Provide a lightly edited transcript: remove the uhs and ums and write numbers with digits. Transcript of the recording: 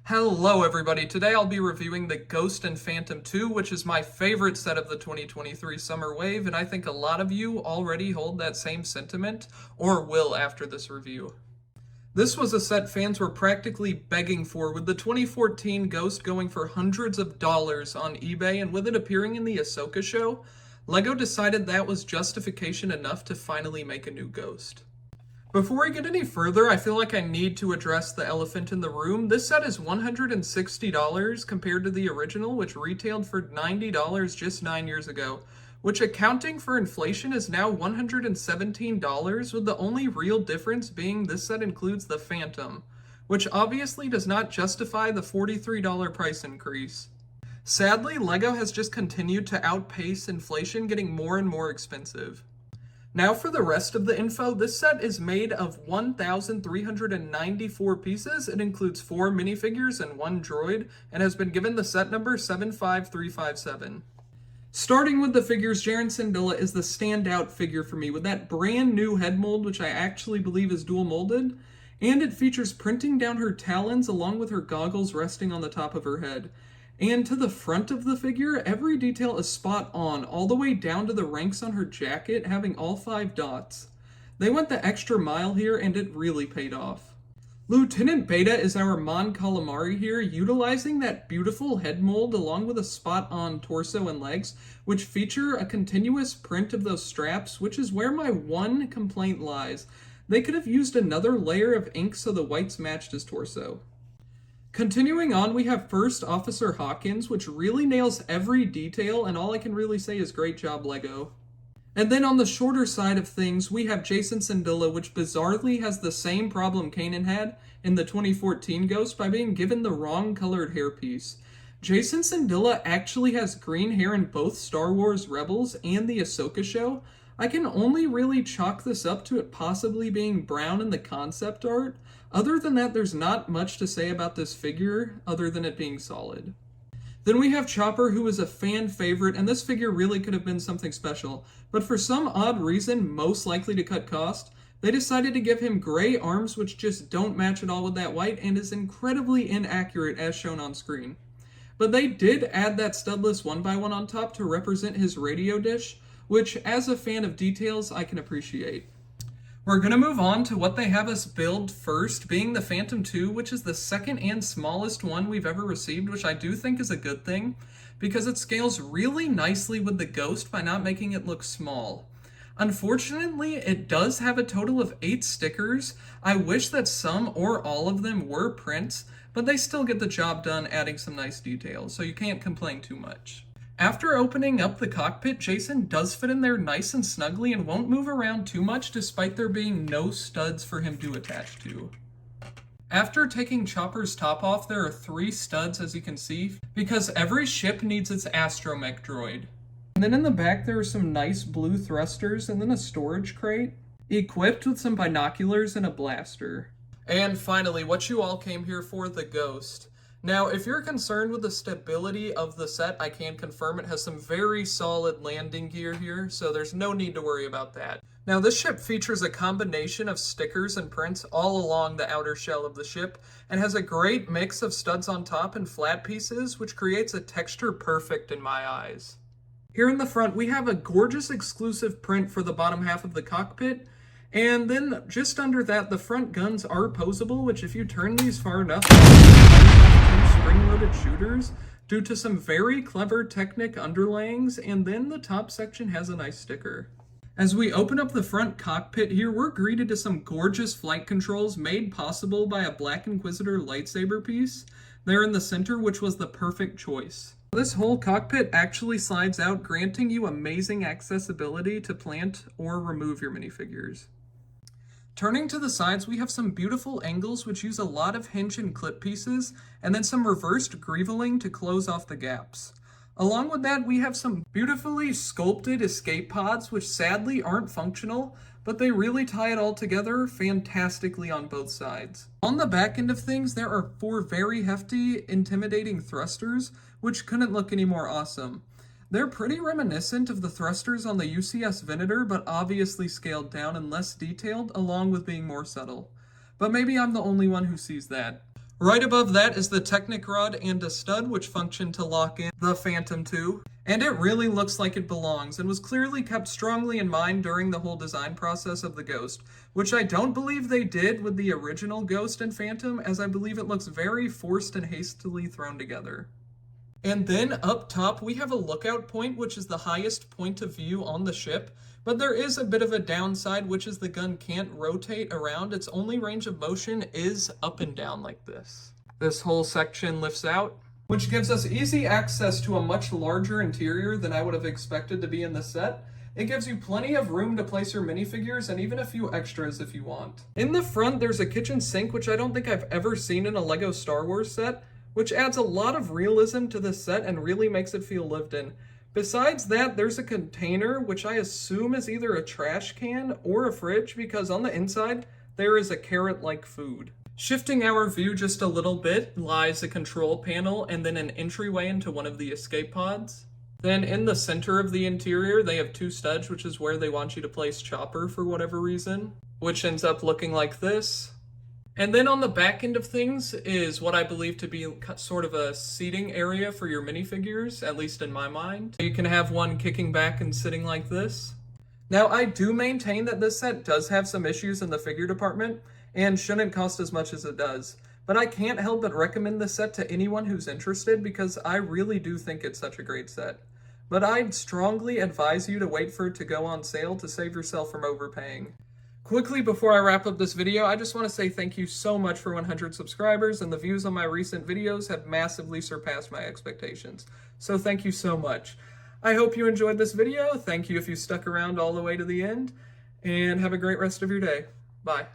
Hello everybody, today I'll be reviewing the Ghost and Phantom 2, which is my favorite set of the 2023 summer wave, and I think a lot of you already hold that same sentiment, or will after this review. This was a set fans were practically begging for, with the 2014 Ghost going for hundreds of dollars on eBay, and with it appearing in the Ahsoka show, LEGO decided that was justification enough to finally make a new Ghost. Before I get any further, I feel like I need to address the elephant in the room. This set is $160 compared to the original, which retailed for $90 just 9 years ago, which accounting for inflation is now $117, with the only real difference being this set includes the Phantom, which obviously does not justify the $43 price increase. Sadly, LEGO has just continued to outpace inflation, getting more and more expensive. Now for the rest of the info, this set is made of 1,394 pieces. It includes 4 minifigures and 1 droid, and has been given the set number 75357. Starting with the figures, Jaren Syndulla is the standout figure for me, with that brand new head mold, which I actually believe is dual molded, and it features printing down her talons along with her goggles resting on the top of her head. And to the front of the figure, every detail is spot on, all the way down to the ranks on her jacket having all 5 dots. They went the extra mile here, and it really paid off. Lieutenant Beta is our Mon Calamari here, utilizing that beautiful head mold along with a spot-on torso and legs, which feature a continuous print of those straps, which is where my one complaint lies. They could have used another layer of ink so the whites matched his torso. Continuing on, we have First Officer Hawkins, which really nails every detail, and all I can really say is great job, LEGO. And then on the shorter side of things, we have Jacen Syndulla, which bizarrely has the same problem Kanan had in the 2014 Ghost by being given the wrong colored hairpiece. Jacen Syndulla actually has green hair in both Star Wars Rebels and the Ahsoka show. I can only really chalk this up to it possibly being brown in the concept art. Other than that, there's not much to say about this figure, other than it being solid. Then we have Chopper, who is a fan favorite, and this figure really could have been something special, but for some odd reason, most likely to cut cost, they decided to give him gray arms which just don't match at all with that white and is incredibly inaccurate as shown on screen. But they did add that studless 1x1 on top to represent his radio dish, which as a fan of details, I can appreciate. We're going to move on to what they have us build first, being the Phantom 2, which is the second and smallest one we've ever received, which I do think is a good thing, because it scales really nicely with the Ghost by not making it look small. Unfortunately, it does have a total of 8 stickers. I wish that some or all of them were prints, but they still get the job done adding some nice details, so you can't complain too much. After opening up the cockpit, Jacen does fit in there nice and snugly and won't move around too much despite there being no studs for him to attach to. After taking Chopper's top off, there are 3 studs as you can see, because every ship needs its astromech droid. And then in the back there are some nice blue thrusters and then a storage crate, equipped with some binoculars and a blaster. And finally, what you all came here for, the Ghost. Now, if you're concerned with the stability of the set, I can confirm it has some very solid landing gear here, so there's no need to worry about that. Now, this ship features a combination of stickers and prints all along the outer shell of the ship, and has a great mix of studs on top and flat pieces, which creates a texture perfect in my eyes. Here in the front, we have a gorgeous exclusive print for the bottom half of the cockpit, and then just under that, the front guns are posable, which if you turn these far enough, spring-loaded shooters due to some very clever Technic underlayings, and then the top section has a nice sticker. As we open up the front cockpit here, we're greeted to some gorgeous flight controls made possible by a Black Inquisitor lightsaber piece there in the center, which was the perfect choice. This whole cockpit actually slides out, granting you amazing accessibility to plant or remove your minifigures. Turning to the sides, we have some beautiful angles which use a lot of hinge and clip pieces, and then some reversed greeveling to close off the gaps. Along with that, we have some beautifully sculpted escape pods, which sadly aren't functional, but they really tie it all together fantastically on both sides. On the back end of things, there are 4 very hefty, intimidating thrusters, which couldn't look any more awesome. They're pretty reminiscent of the thrusters on the UCS Venator, but obviously scaled down and less detailed, along with being more subtle. But maybe I'm the only one who sees that. Right above that is the Technic rod and a stud, which function to lock in the Phantom 2. And it really looks like it belongs, and was clearly kept strongly in mind during the whole design process of the Ghost, which I don't believe they did with the original Ghost and Phantom, as I believe it looks very forced and hastily thrown together. And then up top, we have a lookout point, which is the highest point of view on the ship. But there is a bit of a downside, which is the gun can't rotate around. Its only range of motion is up and down like this. This whole section lifts out, which gives us easy access to a much larger interior than I would have expected to be in the set. It gives you plenty of room to place your minifigures and even a few extras if you want. In the front, there's a kitchen sink, which I don't think I've ever seen in a LEGO Star Wars set, which adds a lot of realism to the set and really makes it feel lived in. Besides that, there's a container, which I assume is either a trash can or a fridge, because on the inside, there is a carrot-like food. Shifting our view just a little bit lies a control panel and then an entryway into one of the escape pods. Then in the center of the interior, they have two studs, which is where they want you to place Chopper for whatever reason, which ends up looking like this. And then on the back end of things is what I believe to be sort of a seating area for your minifigures, at least in my mind. You can have one kicking back and sitting like this. Now, I do maintain that this set does have some issues in the figure department and shouldn't cost as much as it does. But I can't help but recommend this set to anyone who's interested because I really do think it's such a great set. But I'd strongly advise you to wait for it to go on sale to save yourself from overpaying. Quickly, before I wrap up this video, I just want to say thank you so much for 100 subscribers, and the views on my recent videos have massively surpassed my expectations. So thank you so much. I hope you enjoyed this video. Thank you if you stuck around all the way to the end, and have a great rest of your day. Bye.